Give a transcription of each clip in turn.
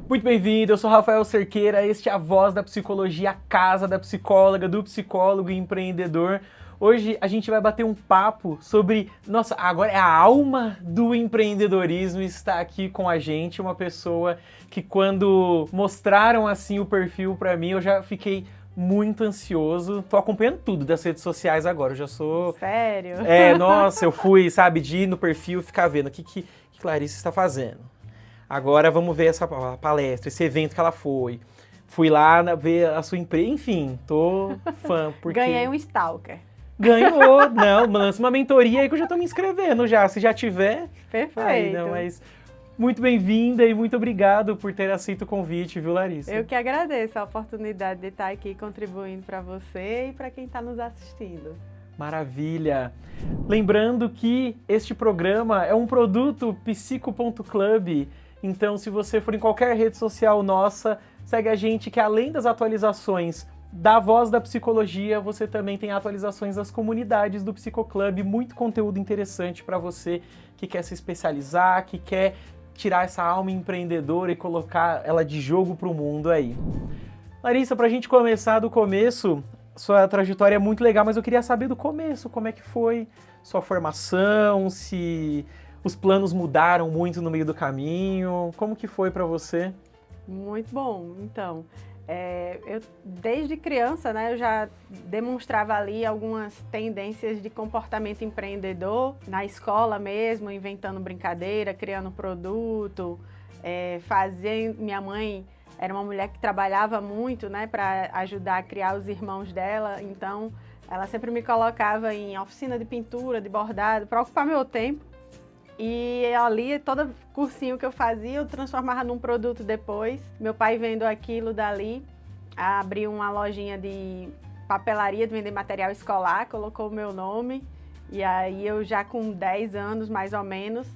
Muito bem-vindo, eu sou Rafael Cerqueira, este é a Voz da Psicologia, a casa da psicóloga, do psicólogo e empreendedor. Hoje a gente vai bater um papo sobre, nossa, agora é a alma do empreendedorismo, está aqui com a gente, uma pessoa que quando mostraram assim o perfil pra mim, eu já fiquei muito ansioso. Tô acompanhando tudo das redes sociais agora, eu já sou... Sério? Nossa, eu fui, sabe, de ir no perfil e ficar vendo o que Clarice está fazendo. Agora vamos ver essa palestra, esse evento que ela foi. Fui lá ver a sua empresa, enfim, tô fã. Porque... Ganhei um stalker. Ganhou, não, lança uma mentoria aí que eu já tô me inscrevendo já, se já tiver. Perfeito. Aí, não, mas muito bem-vinda e muito obrigado por ter aceito o convite, viu, Larissa? Eu que agradeço a oportunidade de estar aqui contribuindo para você e para quem está nos assistindo. Maravilha! Lembrando que este programa é um produto psico.club. Então, se você for em qualquer rede social nossa, segue a gente que além das atualizações da Voz da Psicologia, você também tem atualizações das comunidades do Psicoclub, muito conteúdo interessante para você que quer se especializar, que quer tirar essa alma empreendedora e colocar ela de jogo para o mundo aí. Larissa, para a gente começar do começo, sua trajetória é muito legal, mas eu queria saber do começo, como é que foi sua formação, se... os planos mudaram muito no meio do caminho. Como que foi para você? Muito bom. Então, eu desde criança, né, eu já demonstrava ali algumas tendências de comportamento empreendedor, na escola mesmo, inventando brincadeira, criando produto, minha mãe era uma mulher que trabalhava muito, né, para ajudar a criar os irmãos dela, então ela sempre me colocava em oficina de pintura, de bordado, para ocupar meu tempo. E ali, todo cursinho que eu fazia, eu transformava num produto depois. Meu pai vendo aquilo dali, abriu uma lojinha de papelaria, de vender material escolar, colocou o meu nome. E aí eu já com 10 anos, mais ou menos,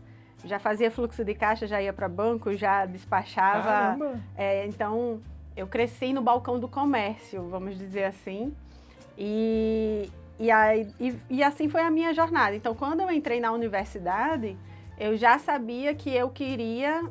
já fazia fluxo de caixa, já ia para banco, já despachava. Caramba! Então, eu cresci no balcão do comércio, vamos dizer assim. E assim foi a minha jornada. Então, quando eu entrei na universidade, eu já sabia que eu queria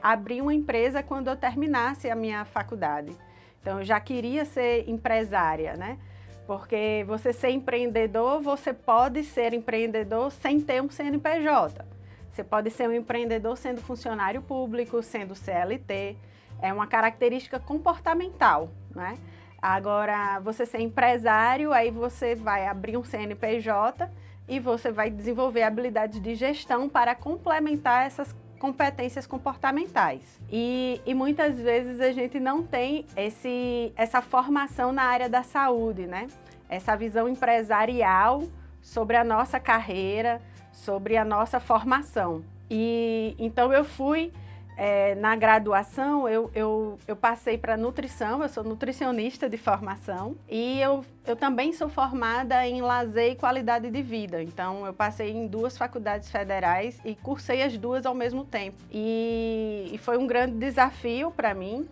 abrir uma empresa quando eu terminasse a minha faculdade. Então, eu já queria ser empresária, né? Porque você ser empreendedor, você pode ser empreendedor sem ter um CNPJ. Você pode ser um empreendedor sendo funcionário público, sendo CLT. É uma característica comportamental, né? Agora, você ser empresário, aí você vai abrir um CNPJ e você vai desenvolver habilidades de gestão para complementar essas competências comportamentais. E muitas vezes a gente não tem essa formação na área da saúde, né? Essa visão empresarial sobre a nossa carreira, sobre a nossa formação. E então eu fui... na graduação, eu passei para nutrição, eu sou nutricionista de formação e eu também sou formada em lazer e qualidade de vida. Então, eu passei em 2 faculdades federais e cursei as 2 ao mesmo tempo. E foi um grande desafio para mim.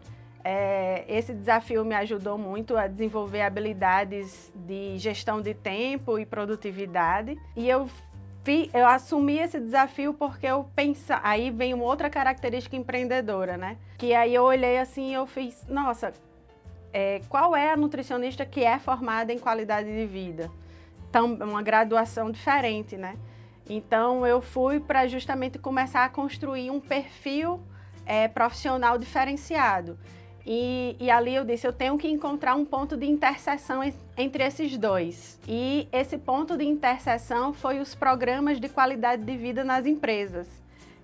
Esse desafio me ajudou muito a desenvolver habilidades de gestão de tempo e produtividade. E eu assumi esse desafio porque aí vem uma outra característica empreendedora, né? Que aí eu olhei assim e eu fiz, nossa, qual é a nutricionista que é formada em qualidade de vida? Então, uma graduação diferente, né? Então, eu fui para justamente começar a construir um perfil profissional diferenciado. E ali eu disse, eu tenho que encontrar um ponto de interseção entre esses dois. E esse ponto de interseção foi os programas de qualidade de vida nas empresas.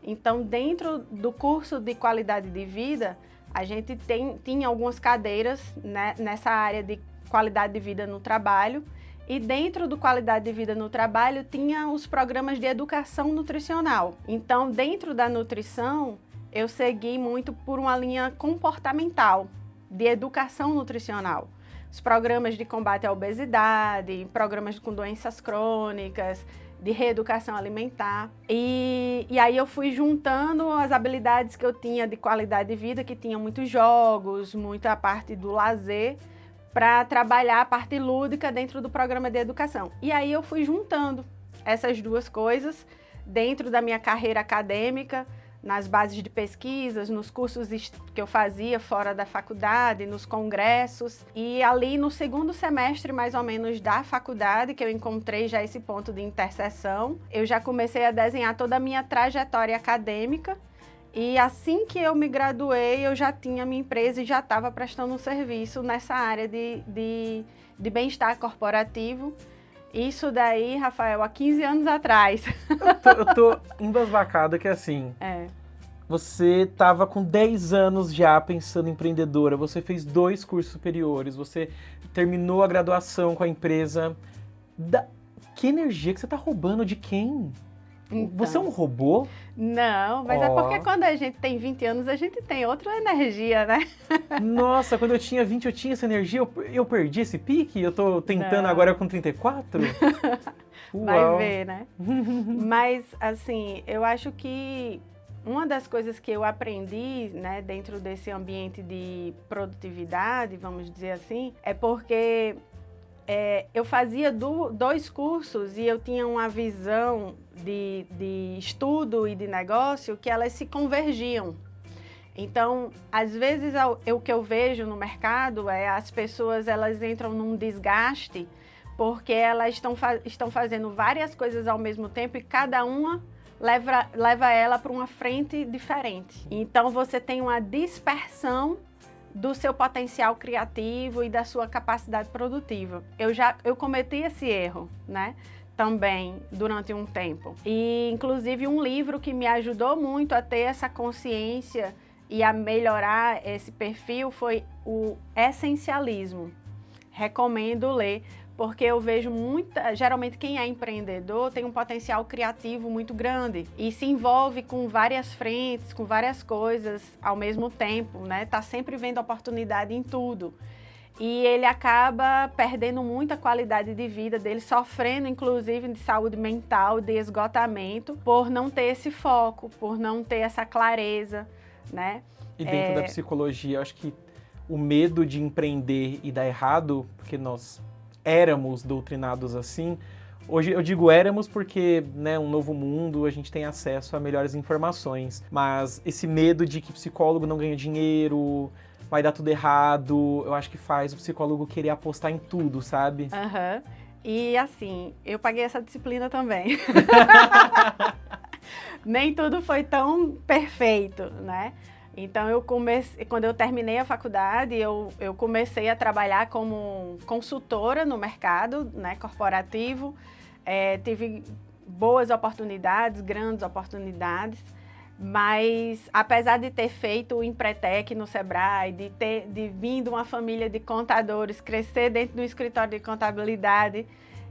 Então, dentro do curso de qualidade de vida, a gente tinha algumas cadeiras, né, nessa área de qualidade de vida no trabalho. E dentro do qualidade de vida no trabalho, tinha os programas de educação nutricional. Então, dentro da nutrição, eu segui muito por uma linha comportamental, de educação nutricional. Os programas de combate à obesidade, programas com doenças crônicas, de reeducação alimentar. E aí eu fui juntando as habilidades que eu tinha de qualidade de vida, que tinha muitos jogos, muita parte do lazer, para trabalhar a parte lúdica dentro do programa de educação. E aí eu fui juntando essas duas coisas dentro da minha carreira acadêmica, nas bases de pesquisas, nos cursos que eu fazia fora da faculdade, nos congressos. E ali no segundo semestre, mais ou menos, da faculdade, que eu encontrei já esse ponto de interseção, eu já comecei a desenhar toda a minha trajetória acadêmica. E assim que eu me graduei, eu já tinha minha empresa e já estava prestando um serviço nessa área de bem-estar corporativo. Isso daí, Rafael, há 15 anos atrás. Eu tô embasbacada que assim, você estava com 10 anos já pensando em empreendedora, você fez 2 cursos superiores, você terminou a graduação com a empresa. Que energia que você tá roubando de quem? Então, você é um robô? Não, mas é porque quando a gente tem 20 anos, a gente tem outra energia, né? Nossa, quando eu tinha 20, eu tinha essa energia, eu perdi esse pique? Eu tô tentando agora com 34? Vai ver, né? Mas, assim, eu acho que uma das coisas que eu aprendi, né, dentro desse ambiente de produtividade, vamos dizer assim, é porque eu fazia 2 cursos e eu tinha uma visão de estudo e de negócio que elas se convergiam. Então, às vezes, o que eu vejo no mercado é as pessoas elas entram num desgaste porque elas estão fazendo várias coisas ao mesmo tempo e cada uma leva ela para uma frente diferente. Então, você tem uma dispersão do seu potencial criativo e da sua capacidade produtiva. Eu cometi esse erro, né? Também, durante um tempo. E, inclusive, um livro que me ajudou muito a ter essa consciência e a melhorar esse perfil foi o Essencialismo. Recomendo ler, porque eu vejo geralmente quem é empreendedor tem um potencial criativo muito grande e se envolve com várias frentes, com várias coisas ao mesmo tempo, né? Tá sempre vendo oportunidade em tudo. E ele acaba perdendo muita qualidade de vida dele, sofrendo inclusive de saúde mental, de esgotamento, por não ter esse foco, por não ter essa clareza, né? E dentro da psicologia, eu acho que o medo de empreender e dar errado, porque nós éramos doutrinados assim. Hoje eu digo éramos porque, né, um novo mundo, a gente tem acesso a melhores informações. Mas esse medo de que psicólogo não ganha dinheiro, vai dar tudo errado, eu acho que faz o psicólogo querer apostar em tudo, sabe? E assim, eu paguei essa disciplina também. Nem tudo foi tão perfeito, né? Então, quando eu terminei a faculdade, eu comecei a trabalhar como consultora no mercado, né, corporativo. Tive boas oportunidades, grandes oportunidades, mas apesar de ter feito o Empretec no Sebrae, de vir de uma família de contadores, crescer dentro do escritório de contabilidade,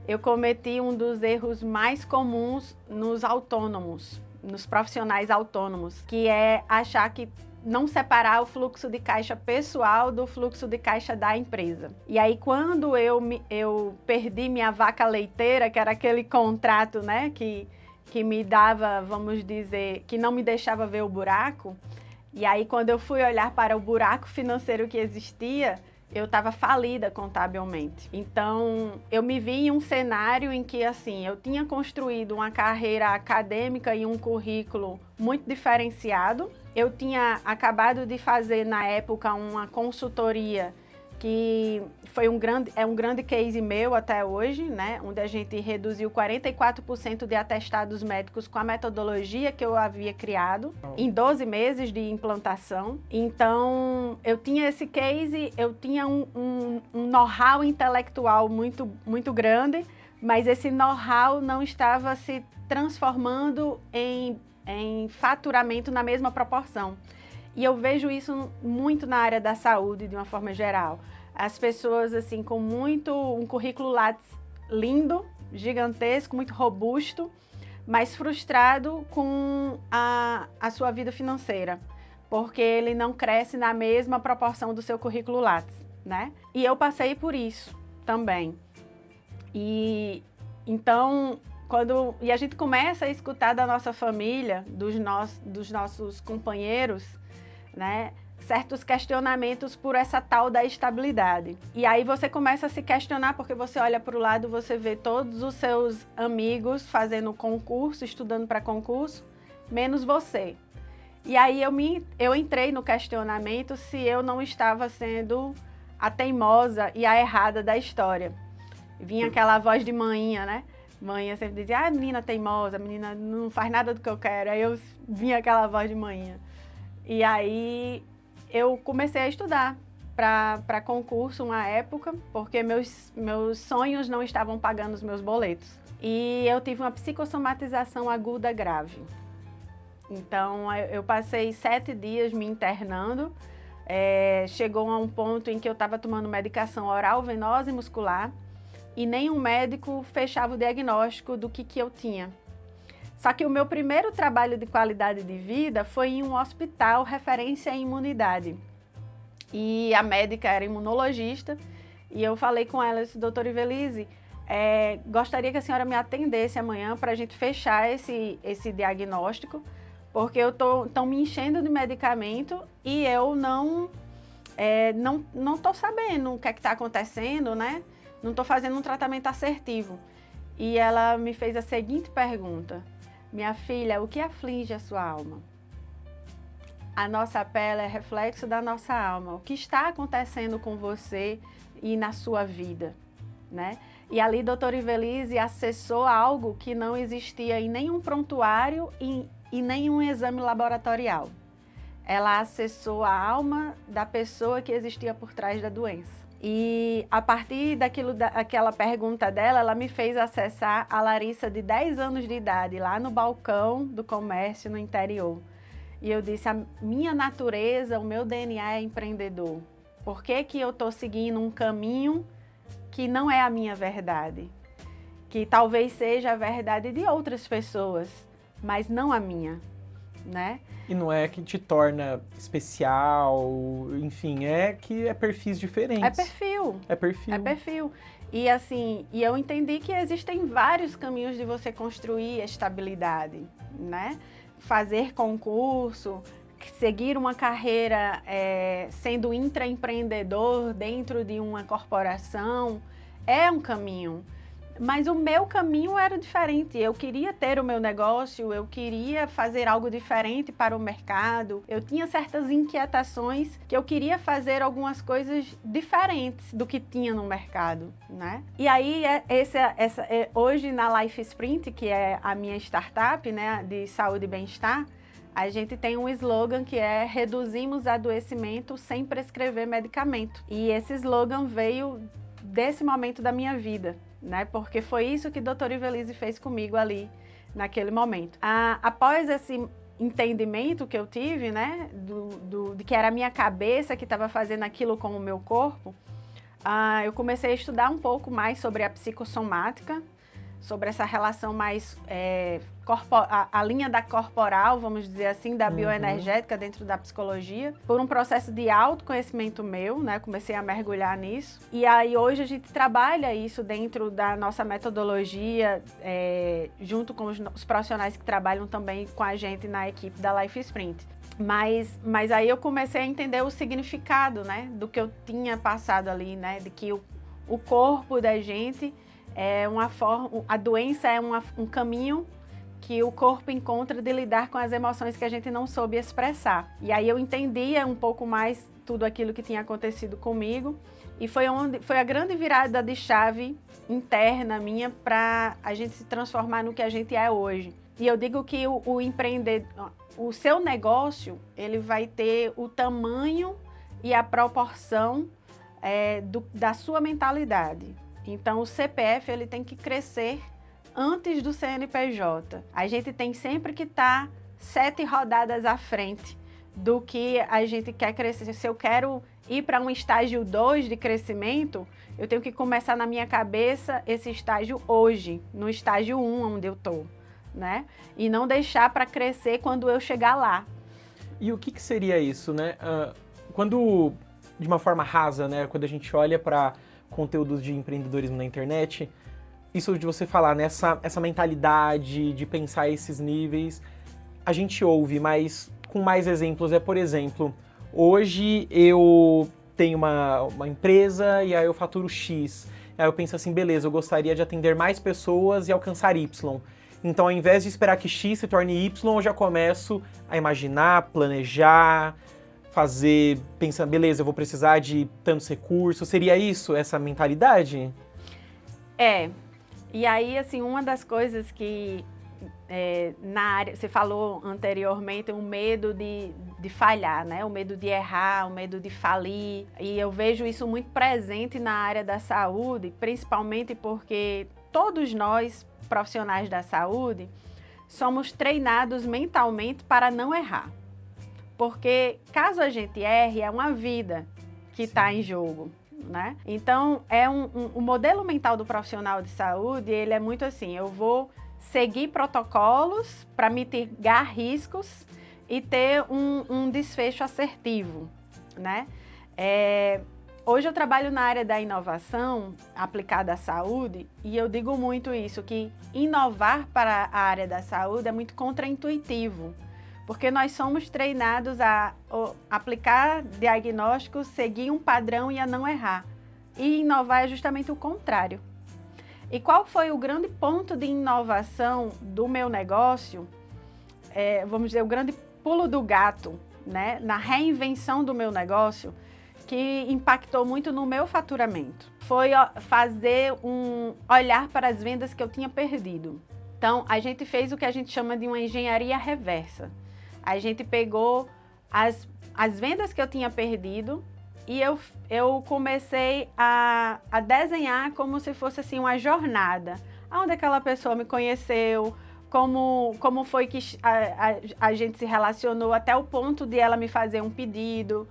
eu cometi um dos erros mais comuns nos autônomos, nos profissionais autônomos, que é achar que não separar o fluxo de caixa pessoal do fluxo de caixa da empresa. E aí, quando eu perdi minha vaca leiteira, que era aquele contrato, né, que me dava, vamos dizer, que não me deixava ver o buraco, e aí quando eu fui olhar para o buraco financeiro que existia, eu estava falida contabilmente. Então, eu me vi em um cenário em que, assim, eu tinha construído uma carreira acadêmica e um currículo muito diferenciado. Eu tinha acabado de fazer, na época, uma consultoria que foi um grande case meu até hoje, né? Onde a gente reduziu 44% de atestados médicos com a metodologia que eu havia criado em 12 meses de implantação. Então, eu tinha esse case, eu tinha um know-how intelectual muito, muito grande, mas esse know-how não estava se transformando em faturamento na mesma proporção. E eu vejo isso muito na área da saúde, de uma forma geral. As pessoas, assim, com um currículo Lattes lindo, gigantesco, muito robusto, mas frustrado com a sua vida financeira, porque ele não cresce na mesma proporção do seu currículo Lattes, né? E eu passei por isso também. E então, e a gente começa a escutar da nossa família, dos nossos companheiros, né, certos questionamentos por essa tal da estabilidade. E aí você começa a se questionar, porque você olha para o lado, você vê todos os seus amigos fazendo concurso, estudando para concurso, menos você. E aí eu entrei no questionamento se eu não estava sendo a teimosa e a errada da história. Vinha aquela voz de manhinha, né? Manhinha sempre dizia, menina teimosa, menina não faz nada do que eu quero. Aí eu vinha aquela voz de manhinha. E aí eu comecei a estudar para concurso uma época, porque meus sonhos não estavam pagando os meus boletos. E eu tive uma psicossomatização aguda grave. Então, eu passei 7 dias me internando, chegou a um ponto em que eu estava tomando medicação oral, venosa e muscular, e nenhum médico fechava o diagnóstico do que eu tinha. Só que o meu primeiro trabalho de qualidade de vida foi em um hospital referência em imunidade. E a médica era imunologista, e eu falei com ela, disse, doutora Ivelise, gostaria que a senhora me atendesse amanhã para a gente fechar esse diagnóstico, porque estão me enchendo de medicamento e eu não estou sabendo o que é que está acontecendo, né? Não estou fazendo um tratamento assertivo. E ela me fez a seguinte pergunta, minha filha, o que aflige a sua alma? A nossa pele é reflexo da nossa alma. O que está acontecendo com você e na sua vida, né? E ali, doutora Ivelise acessou algo que não existia em nenhum prontuário e nenhum exame laboratorial. Ela acessou a alma da pessoa que existia por trás da doença. E a partir daquela pergunta dela, ela me fez acessar a Larissa de 10 anos de idade, lá no balcão do comércio no interior. E eu disse, a minha natureza, o meu DNA é empreendedor. Por que eu estou seguindo um caminho que não é a minha verdade? Que talvez seja a verdade de outras pessoas, mas não a minha, né? E não é que te torna especial, enfim, é que é perfis diferentes. É perfil. É perfil. É perfil. E assim, eu entendi que existem vários caminhos de você construir estabilidade, né? Fazer concurso, seguir uma carreira sendo intraempreendedor dentro de uma corporação, é um caminho. Mas o meu caminho era diferente, eu queria ter o meu negócio, eu queria fazer algo diferente para o mercado, eu tinha certas inquietações que eu queria fazer algumas coisas diferentes do que tinha no mercado, né? E aí, hoje na Life Sprint, que é a minha startup, né, de saúde e bem-estar, a gente tem um slogan que é reduzimos adoecimento sem prescrever medicamento. E esse slogan veio desse momento da minha vida, né? Porque foi isso que a doutora Ivelise fez comigo ali, naquele momento. Após esse entendimento que eu tive, né, de que era a minha cabeça que estava fazendo aquilo com o meu corpo, eu comecei a estudar um pouco mais sobre a psicossomática, sobre essa relação mais, a linha da corporal, vamos dizer assim, da bioenergética dentro da psicologia, por um processo de autoconhecimento meu, né? Comecei a mergulhar nisso. E aí hoje a gente trabalha isso dentro da nossa metodologia, junto com os profissionais que trabalham também com a gente na equipe da Life Sprint. Mas aí eu comecei a entender o significado, né? Do que eu tinha passado ali, né? De que o corpo da gente é uma forma, a doença é um caminho que o corpo encontra de lidar com as emoções que a gente não soube expressar. E aí eu entendia um pouco mais tudo aquilo que tinha acontecido comigo e foi a grande virada de chave interna minha para a gente se transformar no que a gente é hoje. E eu digo que o empreendedor, o seu negócio, ele vai ter o tamanho e a proporção da sua mentalidade. Então, o CPF ele tem que crescer antes do CNPJ. A gente tem sempre que estar 7 rodadas à frente do que a gente quer crescer. Se eu quero ir para um estágio 2 de crescimento, eu tenho que começar na minha cabeça esse estágio hoje, no estágio 1 onde eu estou, né? E não deixar para crescer quando eu chegar lá. E o que seria isso, né? Quando, de uma forma rasa, né? Quando a gente olha para conteúdos de empreendedorismo na internet, isso de você falar nessa mentalidade de pensar esses níveis, a gente ouve, mas com mais exemplos por exemplo, hoje eu tenho uma empresa e aí eu faturo X, aí eu penso assim, beleza, eu gostaria de atender mais pessoas e alcançar Y. Então, ao invés de esperar que X se torne Y, eu já começo a imaginar, planejar, fazer, pensando, beleza, eu vou precisar de tantos recursos. Seria isso, essa mentalidade? E aí, assim, uma das coisas que na área, você falou anteriormente, o medo de falhar, né? O medo de errar, o medo de falir. E eu vejo isso muito presente na área da saúde, principalmente porque todos nós, profissionais da saúde, somos treinados mentalmente para não errar. Porque caso a gente erre, é uma vida que está em jogo, né? Então, o modelo mental do profissional de saúde, ele é muito assim, eu vou seguir protocolos para mitigar riscos e ter um desfecho assertivo, né? Hoje eu trabalho na área da inovação aplicada à saúde e eu digo muito isso, que inovar para a área da saúde é muito contraintuitivo, porque nós somos treinados a aplicar diagnósticos, seguir um padrão e a não errar. E inovar é justamente o contrário. E qual foi o grande ponto de inovação do meu negócio? Vamos dizer, o grande pulo do gato, né? Na reinvenção do meu negócio, que impactou muito no meu faturamento. Foi olhar para as vendas que eu tinha perdido. Então, a gente fez o que a gente chama de uma engenharia reversa. A gente pegou as vendas que eu tinha perdido e eu comecei a desenhar como se fosse assim uma jornada. Onde aquela pessoa me conheceu, como foi que a gente se relacionou até o ponto de ela me fazer um pedido,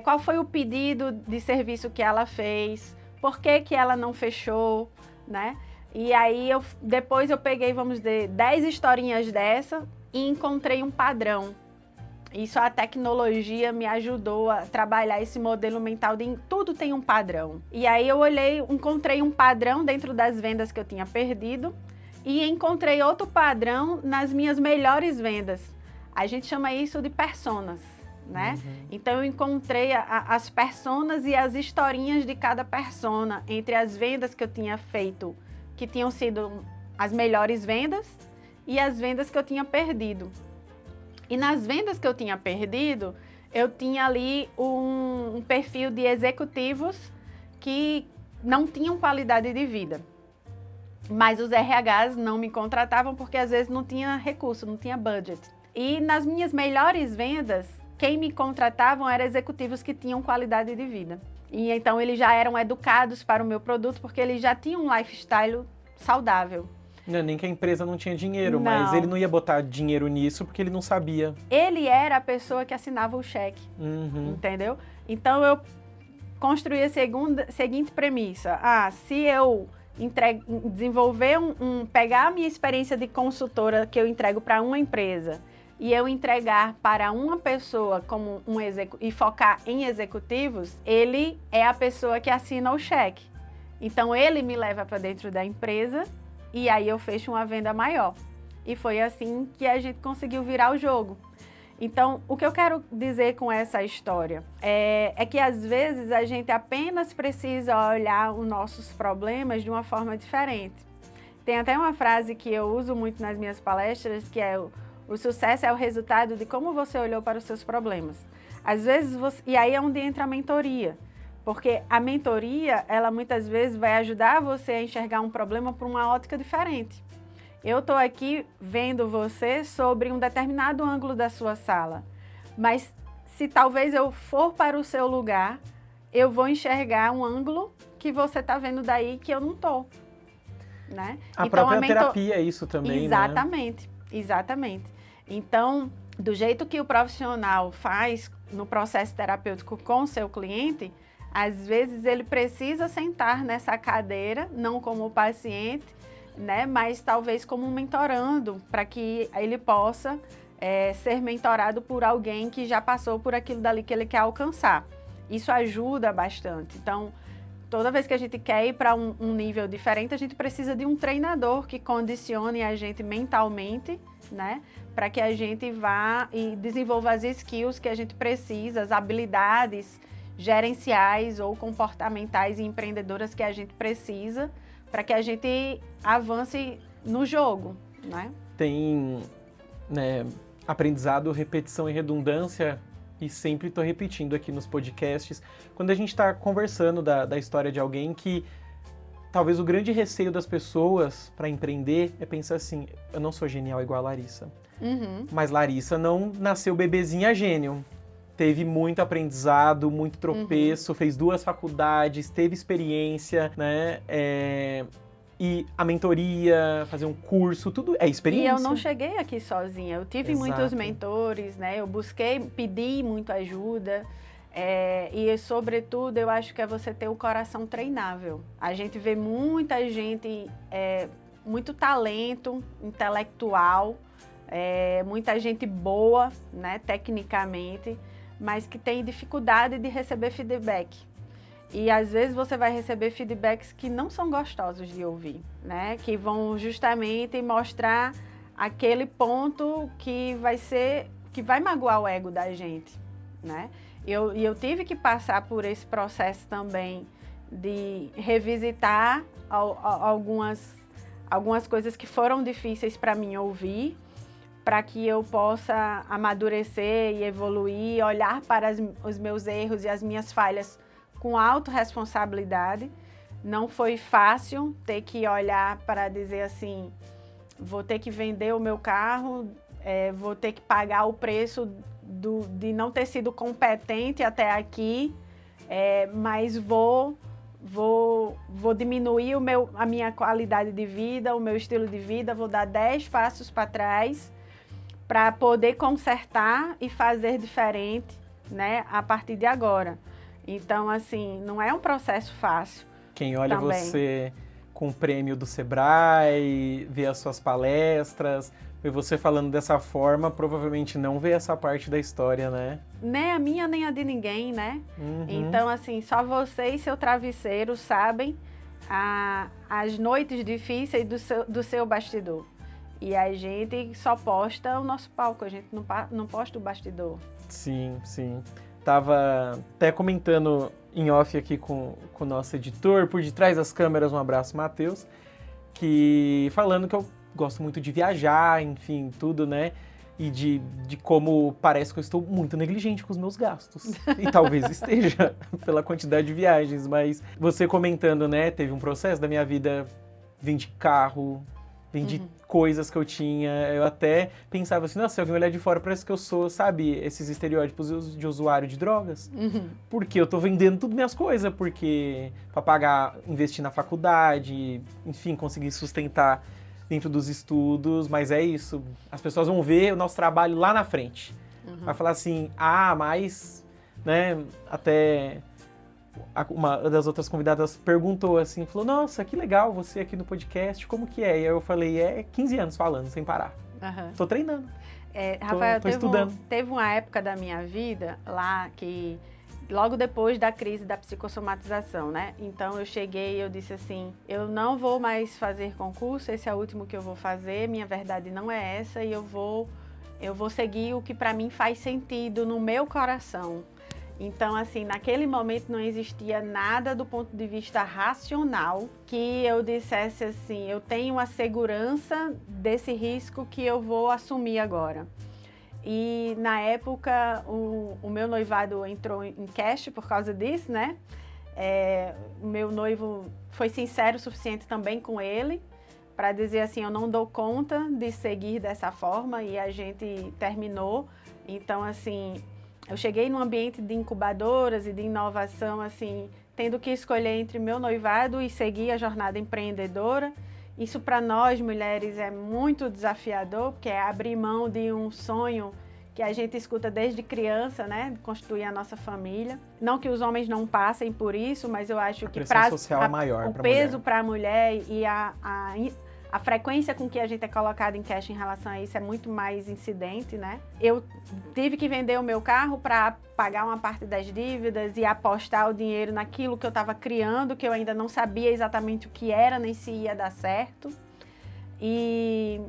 qual foi o pedido de serviço que ela fez, por que ela não fechou, né? E aí depois eu peguei, vamos dizer, 10 historinhas dessa e encontrei um padrão. Isso, a tecnologia me ajudou a trabalhar esse modelo mental de tudo tem um padrão. E aí eu encontrei um padrão dentro das vendas que eu tinha perdido e encontrei outro padrão nas minhas melhores vendas. A gente chama isso de personas, né? Uhum. Então eu encontrei as personas e as historinhas de cada persona entre as vendas que eu tinha feito, que tinham sido as melhores vendas, e as vendas que eu tinha perdido. E nas vendas que eu tinha perdido, eu tinha ali um perfil de executivos que não tinham qualidade de vida. Mas os RHs não me contratavam porque às vezes não tinha recurso, não tinha budget. E nas minhas melhores vendas, quem me contratavam eram executivos que tinham qualidade de vida. E então eles já eram educados para o meu produto porque eles já tinham um lifestyle saudável. Não, nem que a empresa não tinha dinheiro, mas ele não ia botar dinheiro nisso porque ele não sabia. Ele era a pessoa que assinava o cheque, entendeu? Então eu construí a seguinte premissa. Se eu desenvolver pegar a minha experiência de consultora que eu entrego para uma empresa e eu entregar para uma pessoa como e focar em executivos, ele é a pessoa que assina o cheque. Então ele me leva para dentro da empresa e aí eu fecho uma venda maior. E foi assim que a gente conseguiu virar o jogo. Então, o que eu quero dizer com essa história é que às vezes a gente apenas precisa olhar os nossos problemas de uma forma diferente. Tem até uma frase que eu uso muito nas minhas palestras, que é o sucesso é o resultado de como você olhou para os seus problemas. Às vezes, e aí é onde entra a mentoria. Porque a mentoria, ela muitas vezes vai ajudar você a enxergar um problema por uma ótica diferente. Eu estou aqui vendo você sobre um determinado ângulo da sua sala, mas se talvez eu for para o seu lugar, eu vou enxergar um ângulo que você está vendo daí que eu não estou. Né? A própria terapia é isso também, exatamente, né? Exatamente. Então, do jeito que o profissional faz no processo terapêutico com o seu cliente, às vezes ele precisa sentar nessa cadeira, não como paciente, né, mas talvez como um mentorando, para que ele possa ser mentorado por alguém que já passou por aquilo dali que ele quer alcançar. Isso ajuda bastante. Então, toda vez que a gente quer ir para um nível diferente, a gente precisa de um treinador que condicione a gente mentalmente, né, para que a gente vá e desenvolva as skills que a gente precisa, as habilidades gerenciais ou comportamentais e empreendedoras que a gente precisa para que a gente avance no jogo. né? Tem, né, aprendizado, repetição e redundância, e sempre estou repetindo aqui nos podcasts, quando a gente está conversando da história de alguém que talvez o grande receio das pessoas para empreender é pensar assim, eu não sou genial igual a Larissa. Mas Larissa não nasceu bebezinha gênio. Teve muito aprendizado, muito tropeço, fez 2 faculdades, teve experiência, né? E a mentoria, fazer um curso, tudo é experiência. E eu não cheguei aqui sozinha, eu tive muitos mentores, né? Eu pedi muito ajuda. E, sobretudo, eu acho que é você ter o coração treinável. A gente vê muita gente, muito talento intelectual, muita gente boa, né, tecnicamente, mas que tem dificuldade de receber feedback. E, às vezes, você vai receber feedbacks que não são gostosos de ouvir, né? Que vão justamente mostrar aquele ponto que vai magoar o ego da gente, né? Eu tive que passar por esse processo também de revisitar algumas coisas que foram difíceis para mim ouvir, para que eu possa amadurecer e evoluir, olhar para os meus erros e as minhas falhas com autorresponsabilidade. Não foi fácil ter que olhar para dizer assim, vou ter que vender o meu carro, vou ter que pagar o preço de não ter sido competente até aqui, mas vou diminuir a minha qualidade de vida, o meu estilo de vida, vou dar 10 passos para trás para poder consertar e fazer diferente, né, a partir de agora. Então, assim, não é um processo fácil. Quem olha também você com o prêmio do Sebrae, vê as suas palestras, vê você falando dessa forma, provavelmente não vê essa parte da história, né? Nem a minha, nem a de ninguém, né? Então, assim, só você e seu travesseiro sabem as noites difíceis do seu bastidor. E a gente só posta o nosso palco, a gente não posta o bastidor. Sim, sim. Tava até comentando em off aqui com o nosso editor, por detrás das câmeras, um abraço, Matheus, que falando que eu gosto muito de viajar, enfim, tudo, né? E de como parece que eu estou muito negligente com os meus gastos. E talvez esteja, pela quantidade de viagens, mas você comentando, né? Teve um processo da minha vida, vendi carro, vendi coisas que eu tinha, eu até pensava assim, nossa, se alguém olhar de fora parece que eu sou, sabe, esses estereótipos de usuário de drogas. Porque eu tô vendendo tudo minhas coisas, porque pra pagar, investir na faculdade, enfim, conseguir sustentar dentro dos estudos, mas é isso, as pessoas vão ver o nosso trabalho lá na frente. Vai falar assim, mas, né, até uma das outras convidadas perguntou assim, falou, nossa, que legal você aqui no podcast, como que é? E aí eu falei, 15 anos falando, sem parar. Tô treinando. Rafael, tô estudando. Teve uma época da minha vida lá que, logo depois da crise da psicossomatização, né? Então eu cheguei e eu disse assim, eu não vou mais fazer concurso, esse é o último que eu vou fazer, minha verdade não é essa e eu vou seguir o que para mim faz sentido no meu coração. Então, assim, naquele momento não existia nada do ponto de vista racional que eu dissesse assim, eu tenho a segurança desse risco que eu vou assumir agora. E, na época, o meu noivado entrou em cash por causa disso, né? O meu noivo foi sincero o suficiente também com ele para dizer assim, eu não dou conta de seguir dessa forma e a gente terminou. Então, assim, eu cheguei num ambiente de incubadoras e de inovação, assim, tendo que escolher entre meu noivado e seguir a jornada empreendedora. Isso para nós, mulheres, é muito desafiador, porque é abrir mão de um sonho que a gente escuta desde criança, né? De construir a nossa família. Não que os homens não passem por isso, mas eu acho que social é maior o peso para a mulher e a frequência com que a gente é colocado em cash em relação a isso é muito mais incidente, né? Eu tive que vender o meu carro para pagar uma parte das dívidas e apostar o dinheiro naquilo que eu estava criando, que eu ainda não sabia exatamente o que era, nem se ia dar certo. E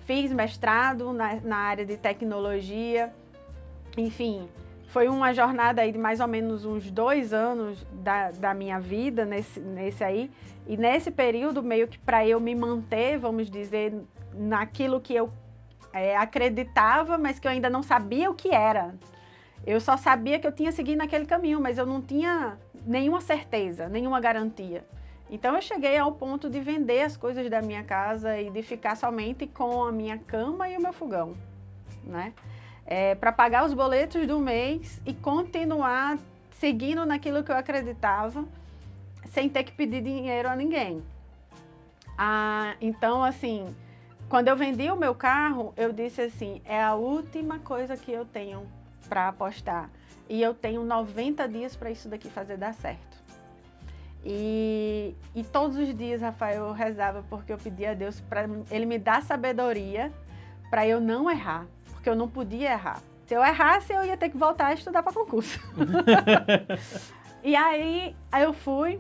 fiz mestrado na área de tecnologia. Enfim, foi uma jornada aí de mais ou menos uns 2 anos da minha vida nesse aí. E nesse período, meio que para eu me manter, vamos dizer, naquilo que eu acreditava, mas que eu ainda não sabia o que era. Eu só sabia que eu tinha seguido naquele caminho, mas eu não tinha nenhuma certeza, nenhuma garantia. Então eu cheguei ao ponto de vender as coisas da minha casa e de ficar somente com a minha cama e o meu fogão, né? Para pagar os boletos do mês e continuar seguindo naquilo que eu acreditava, sem ter que pedir dinheiro a ninguém. Então, assim, quando eu vendi o meu carro, eu disse assim, é a última coisa que eu tenho para apostar. E eu tenho 90 dias para isso daqui fazer dar certo. E todos os dias, Rafael, eu rezava porque eu pedia a Deus para Ele me dar sabedoria para eu não errar, porque eu não podia errar. Se eu errasse, eu ia ter que voltar a estudar para concurso. E aí eu fui,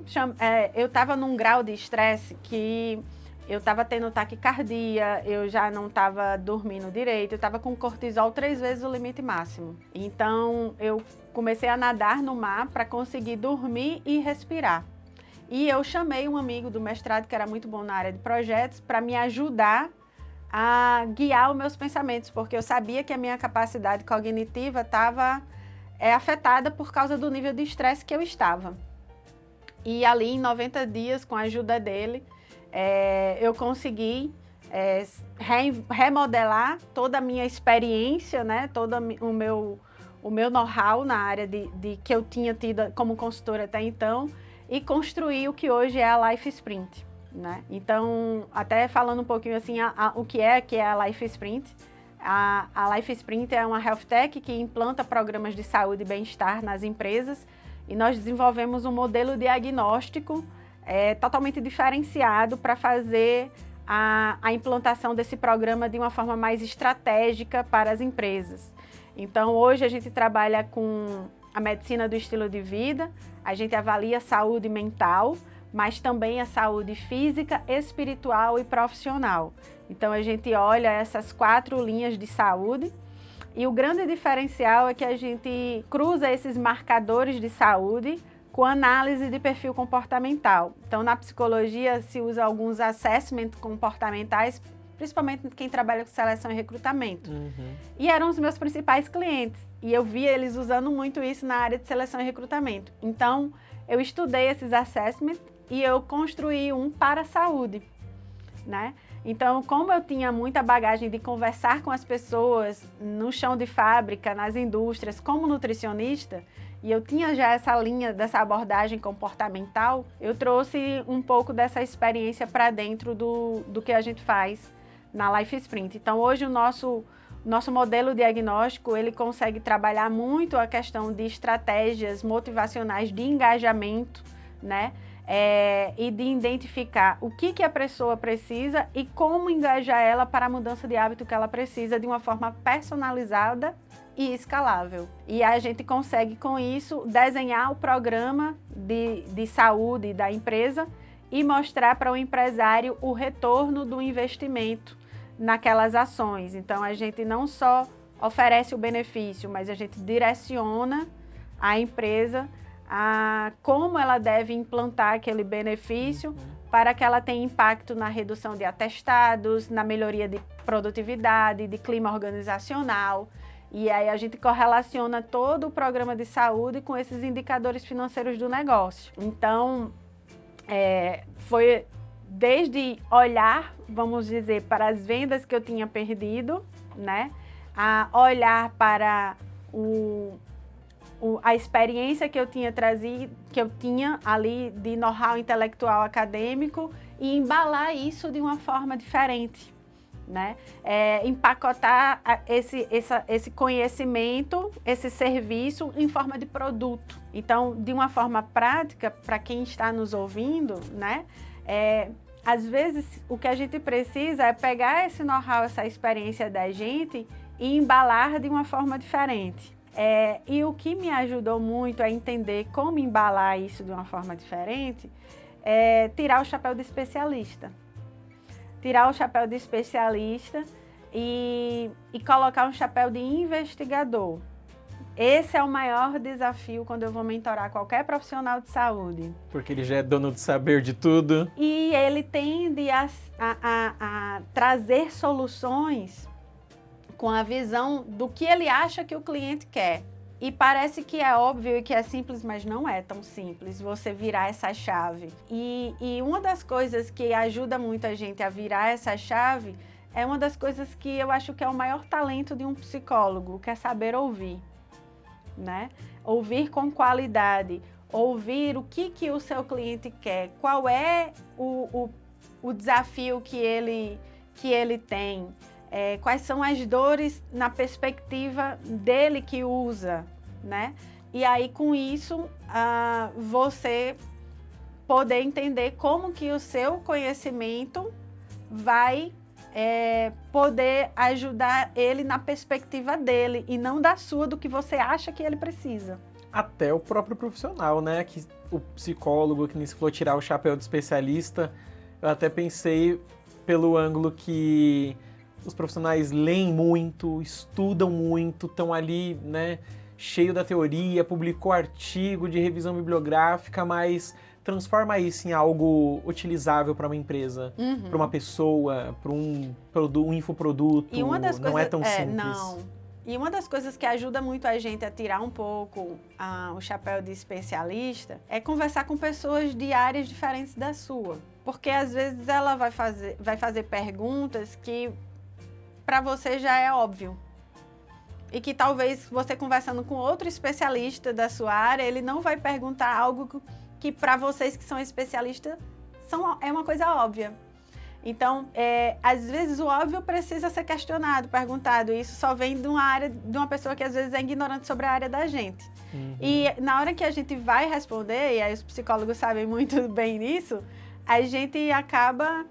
eu estava num grau de estresse que eu estava tendo taquicardia, eu já não estava dormindo direito, eu estava com cortisol 3 vezes o limite máximo. Então eu comecei a nadar no mar para conseguir dormir e respirar. E eu chamei um amigo do mestrado, que era muito bom na área de projetos, para me ajudar a guiar os meus pensamentos, porque eu sabia que a minha capacidade cognitiva estava afetada por causa do nível de estresse que eu estava. E ali, em 90 dias, com a ajuda dele, eu consegui remodelar toda a minha experiência, né, todo o meu know-how na área que eu tinha tido como consultora até então, e construir o que hoje é a Life Sprint, né? Então, até falando um pouquinho assim, o que é a Life Sprint. A Life Sprint é uma health tech que implanta programas de saúde e bem-estar nas empresas, e nós desenvolvemos um modelo diagnóstico totalmente diferenciado para fazer a implantação desse programa de uma forma mais estratégica para as empresas. Então, hoje a gente trabalha com a medicina do estilo de vida, a gente avalia a saúde mental, mas também a saúde física, espiritual e profissional. Então, a gente olha essas 4 linhas de saúde, e o grande diferencial é que a gente cruza esses marcadores de saúde com análise de perfil comportamental. Então, na psicologia se usa alguns assessments comportamentais, principalmente quem trabalha com seleção e recrutamento. Uhum. E eram os meus principais clientes, e eu via eles usando muito isso na área de seleção e recrutamento. Então, eu estudei esses assessments e eu construí um para a saúde, né? Então, como eu tinha muita bagagem de conversar com as pessoas no chão de fábrica, nas indústrias, como nutricionista, e eu tinha já essa linha dessa abordagem comportamental, eu trouxe um pouco dessa experiência para dentro do que a gente faz na Life Sprint. Então, hoje o nosso modelo diagnóstico, ele consegue trabalhar muito a questão de estratégias motivacionais de engajamento, né? E de identificar o que a pessoa precisa e como engajar ela para a mudança de hábito que ela precisa de uma forma personalizada e escalável. E a gente consegue, com isso, desenhar o programa de saúde da empresa e mostrar para o empresário o retorno do investimento naquelas ações. Então, a gente não só oferece o benefício, mas a gente direciona a empresa a como ela deve implantar aquele benefício para que ela tenha impacto na redução de atestados, na melhoria de produtividade, de clima organizacional. E aí a gente correlaciona todo o programa de saúde com esses indicadores financeiros do negócio. Então, foi desde olhar, vamos dizer, para as vendas que eu tinha perdido, né, a olhar para a experiência que eu tinha trazido, que eu tinha ali de know-how intelectual acadêmico, e embalar isso de uma forma diferente, né? Empacotar esse conhecimento, esse serviço em forma de produto. Então, de uma forma prática, para quem está nos ouvindo, né? Às vezes, o que a gente precisa é pegar esse know-how, essa experiência da gente e embalar de uma forma diferente. E o que me ajudou muito a entender como embalar isso de uma forma diferente é tirar o chapéu de especialista. Tirar o chapéu de especialista e colocar um chapéu de investigador. Esse é o maior desafio quando eu vou mentorar qualquer profissional de saúde. Porque ele já é dono de saber de tudo. E ele tende a trazer soluções com a visão do que ele acha que o cliente quer. E parece que é óbvio e que é simples, mas não é tão simples você virar essa chave. E uma das coisas que ajuda muito a gente a virar essa chave é uma das coisas que eu acho que é o maior talento de um psicólogo, que é saber ouvir, né? Ouvir com qualidade, ouvir o que o seu cliente quer, qual é o desafio que ele tem. Quais são as dores na perspectiva dele que usa, né? E aí, com isso, você poder entender como que o seu conhecimento vai poder ajudar ele na perspectiva dele e não da sua, do que você acha que ele precisa. Até o próprio profissional, né? Que o psicólogo, que nem se falou, tirar o chapéu de especialista, eu até pensei pelo ângulo que os profissionais leem muito, estudam muito, estão ali, né, cheio da teoria, publicou artigo de revisão bibliográfica, mas transforma isso em algo utilizável para uma empresa, para uma pessoa, para um infoproduto. E uma das coisas, não é tão simples. Não. E uma das coisas que ajuda muito a gente a tirar um pouco o chapéu de especialista é conversar com pessoas de áreas diferentes da sua. Porque às vezes ela vai fazer perguntas que para você já é óbvio. E que talvez você conversando com outro especialista da sua área, ele não vai perguntar algo que para vocês que são especialistas é uma coisa óbvia. Então, às vezes o óbvio precisa ser questionado, perguntado. E isso só vem de uma pessoa que às vezes é ignorante sobre a área da gente. Uhum. E na hora que a gente vai responder, e aí os psicólogos sabem muito bem nisso, a gente acaba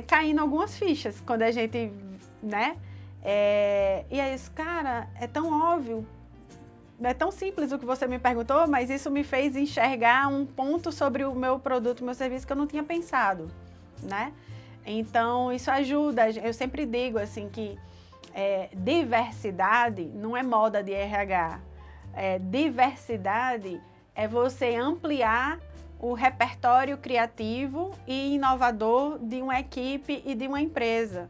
caindo algumas fichas quando a gente, né? E aí, cara, é tão óbvio, é tão simples o que você me perguntou, mas isso me fez enxergar um ponto sobre o meu produto, o meu serviço que eu não tinha pensado, né? Então, isso ajuda. Eu sempre digo assim que diversidade não é moda de RH. Diversidade é você ampliar o repertório criativo e inovador de uma equipe e de uma empresa.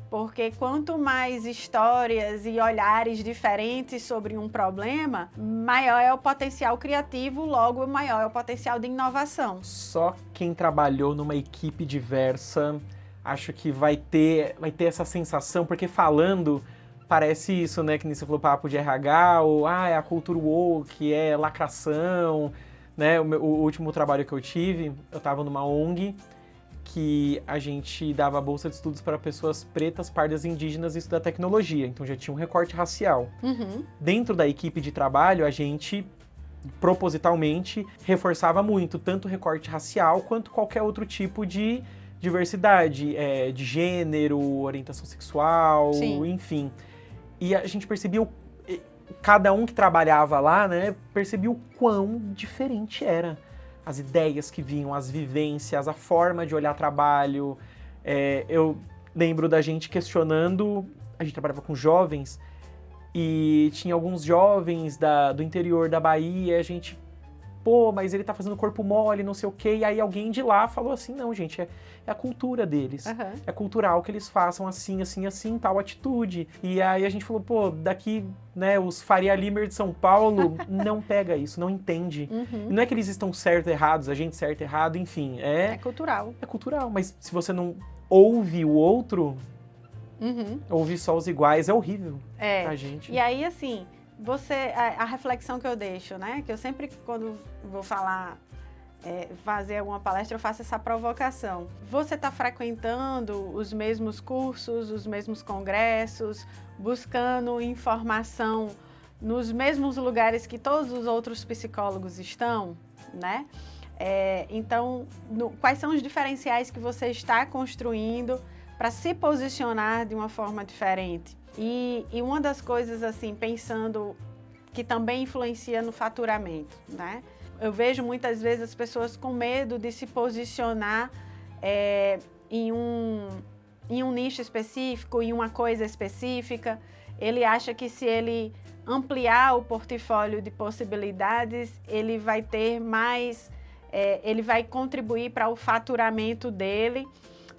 Porque quanto mais histórias e olhares diferentes sobre um problema, maior é o potencial criativo, logo maior é o potencial de inovação. Só quem trabalhou numa equipe diversa, acho que vai ter essa sensação, porque falando parece isso, né? Que nem você falou, papo de RH, ou é a cultura woke, é lacração, né? O último trabalho que eu tive, eu estava numa ONG, que a gente dava bolsa de estudos para pessoas pretas, pardas e indígenas e estudar tecnologia. Então já tinha um recorte racial. Uhum. Dentro da equipe de trabalho, a gente propositalmente reforçava muito, tanto o recorte racial quanto qualquer outro tipo de diversidade, de gênero, orientação sexual, Sim. enfim. E a gente percebia, cada um que trabalhava lá, né, percebia o quão diferente era. As ideias que vinham, as vivências, a forma de olhar trabalho. Eu lembro da gente questionando, a gente trabalhava com jovens, e tinha alguns jovens do interior da Bahia, a gente, mas ele tá fazendo corpo mole, não sei o quê, e aí alguém de lá falou assim, não, gente, é a cultura deles, é cultural que eles façam assim, assim, assim, tal atitude. E aí a gente falou, daqui, né, os Faria Limer de São Paulo não pega isso, não entende. Uhum. E não é que eles estão certo ou errados, a gente certo, errado, enfim, é cultural. É cultural, mas se você não ouve o outro, ouvir só os iguais é horrível pra gente. E aí, assim, a reflexão que eu deixo, né, que eu sempre, quando vou falar, fazer alguma palestra, eu faço essa provocação. Você está frequentando os mesmos cursos, os mesmos congressos, buscando informação nos mesmos lugares que todos os outros psicólogos estão, né? Então, quais são os diferenciais que você está construindo para se posicionar de uma forma diferente? E uma das coisas, assim, pensando que também influencia no faturamento, né? Eu vejo muitas vezes as pessoas com medo de se posicionar em um nicho específico, em uma coisa específica. ele acha que se ele ampliar o portfólio de possibilidades, ele vai ter mais, ele vai contribuir para o faturamento dele,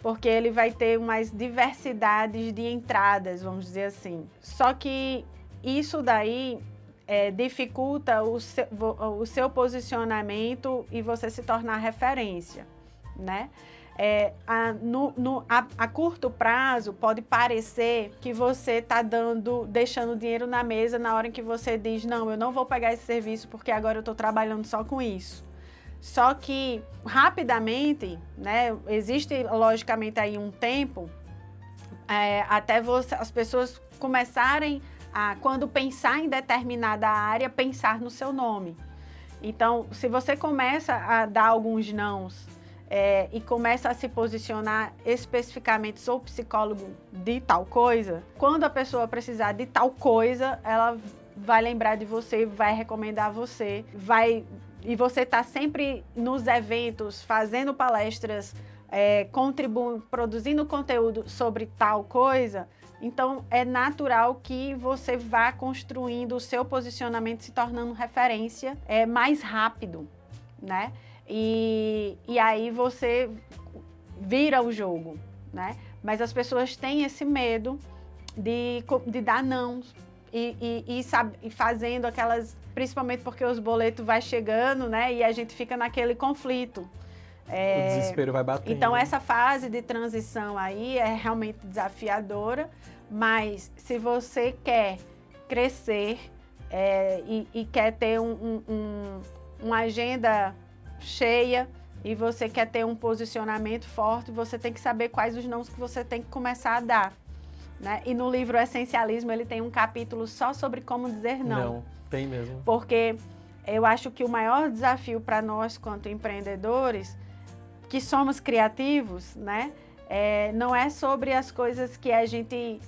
porque ele vai ter mais diversidades de entradas, vamos dizer assim. Só que isso daí dificulta o seu posicionamento e você se tornar referência, né? A curto prazo pode parecer que você está deixando dinheiro na mesa na hora em que você diz, não, eu não vou pegar esse serviço porque agora eu estou trabalhando só com isso. Só que rapidamente, né, existe logicamente aí um tempo até as pessoas começarem a, quando pensar em determinada área, pensar no seu nome. Então, se você começa a dar alguns nãos e começa a se posicionar especificamente, sou psicólogo de tal coisa, quando a pessoa precisar de tal coisa, ela vai lembrar de você, vai recomendar você, e você está sempre nos eventos, fazendo palestras, produzindo conteúdo sobre tal coisa, então é natural que você vá construindo o seu posicionamento, se tornando referência mais rápido, né? E aí você vira o jogo, né? Mas as pessoas têm esse medo de dar não e fazendo aquelas, principalmente porque os boletos vai chegando, né? E a gente fica naquele conflito. O desespero vai batendo. Então essa fase de transição aí é realmente desafiadora, mas se você quer crescer e quer ter uma agenda cheia e você quer ter um posicionamento forte, você tem que saber quais os nãos que você tem que começar a dar, né? E no livro Essencialismo ele tem um capítulo só sobre como dizer não. Não, tem mesmo. Porque eu acho que o maior desafio para nós, quanto empreendedores, que somos criativos, né? Não é sobre as coisas que a gente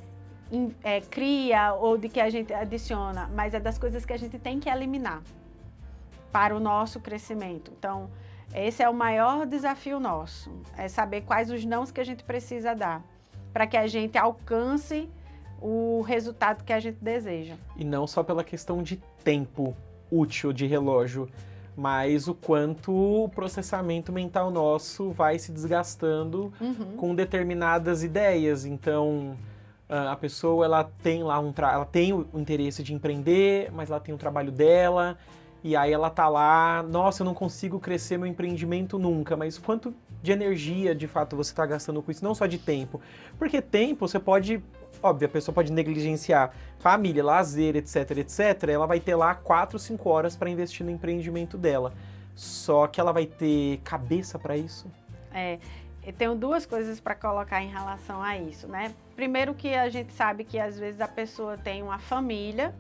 cria ou de que a gente adiciona, mas é das coisas que a gente tem que eliminar para o nosso crescimento. Então, esse é o maior desafio nosso, é saber quais os nãos que a gente precisa dar, para que a gente alcance o resultado que a gente deseja. E não só pela questão de tempo útil de relógio, mas o quanto o processamento mental nosso vai se desgastando com determinadas ideias. Então, a pessoa ela tem lá ela tem o interesse de empreender, mas ela tem o trabalho dela, e aí ela tá lá, nossa, eu não consigo crescer meu empreendimento nunca, mas quanto de energia, de fato, você tá gastando com isso, não só de tempo. Porque tempo, você pode, óbvio, a pessoa pode negligenciar família, lazer, etc, etc, ela vai ter lá 4, 5 horas para investir no empreendimento dela. Só que ela vai ter cabeça para isso? Eu tenho duas coisas para colocar em relação a isso, né? Primeiro que a gente sabe que às vezes a pessoa tem uma família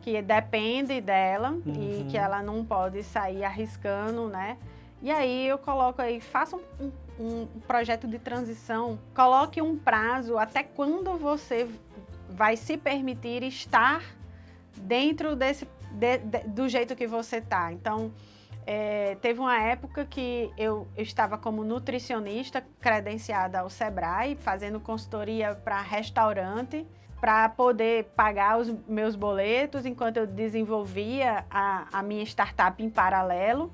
que depende dela e que ela não pode sair arriscando, né? E aí eu coloco aí, faça um projeto de transição, coloque um prazo até quando você vai se permitir estar dentro do jeito que você tá. Então, teve uma época que eu estava como nutricionista credenciada ao Sebrae, fazendo consultoria para restaurante, para poder pagar os meus boletos enquanto eu desenvolvia a minha startup em paralelo.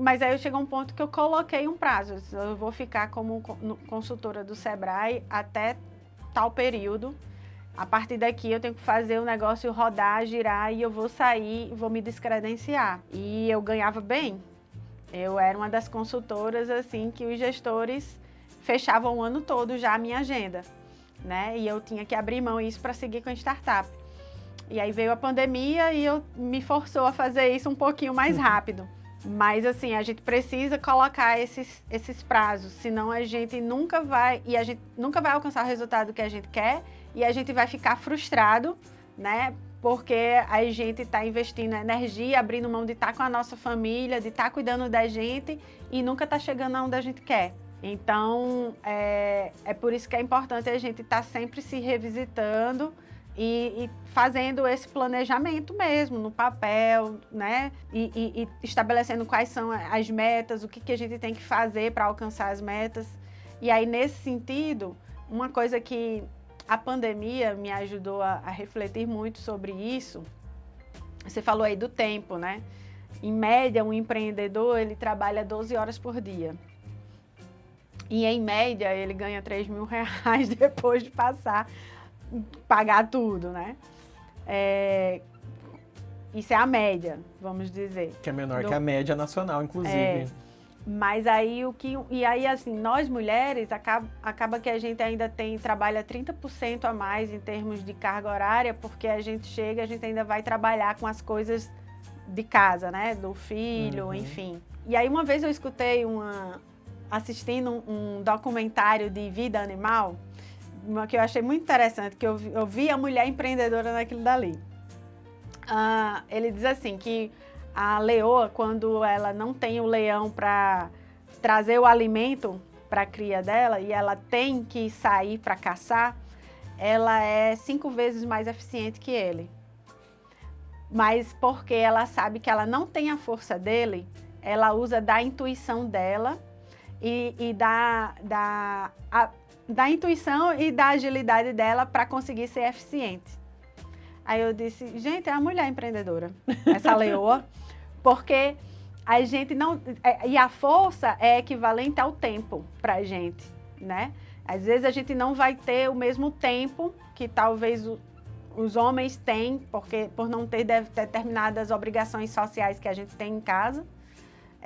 Mas aí chegou um ponto que eu coloquei um prazo. Eu vou ficar como consultora do Sebrae até tal período. A partir daqui eu tenho que fazer o negócio rodar, girar e eu vou sair, vou me descredenciar. E eu ganhava bem. Eu era uma das consultoras assim que os gestores fechavam o ano todo já a minha agenda, né? E eu tinha que abrir mão disso para seguir com a startup. E aí veio a pandemia e me forçou a fazer isso um pouquinho mais rápido. Mas assim, a gente precisa colocar esses prazos, senão a gente nunca vai alcançar o resultado que a gente quer e a gente vai ficar frustrado, né? Porque a gente está investindo energia, abrindo mão de estar com a nossa família, de estar cuidando da gente e nunca está chegando aonde a gente quer. Então, é por isso que é importante a gente estar sempre se revisitando e fazendo esse planejamento mesmo, no papel, né? E estabelecendo quais são as metas, o que a gente tem que fazer para alcançar as metas. E aí, nesse sentido, uma coisa que a pandemia me ajudou a refletir muito sobre isso. Você falou aí do tempo, né? Em média, um empreendedor, ele trabalha 12 horas por dia. E, em média, ele ganha R$3.000 depois de pagar tudo, né? Isso é a média, vamos dizer. Que é menor que a média nacional, inclusive. Mas aí, assim, nós mulheres, acaba que a gente ainda trabalha 30% a mais em termos de carga horária, porque a gente ainda vai trabalhar com as coisas de casa, né? Do filho, enfim. E aí, uma vez eu escutei assistindo um documentário de vida animal, que eu achei muito interessante, que eu vi a mulher empreendedora naquilo dali. Ele diz assim, que a leoa, quando ela não tem o leão para trazer o alimento para a cria dela e ela tem que sair para caçar, ela é 5 vezes mais eficiente que ele. Mas porque ela sabe que ela não tem a força dele, ela usa da intuição dela e da intuição e da agilidade dela para conseguir ser eficiente. Aí eu disse, gente, é a mulher empreendedora, essa leoa, porque a gente não... E a força é equivalente ao tempo pra gente, né? Às vezes a gente não vai ter o mesmo tempo que talvez os homens têm, por não ter determinadas obrigações sociais que a gente tem em casa.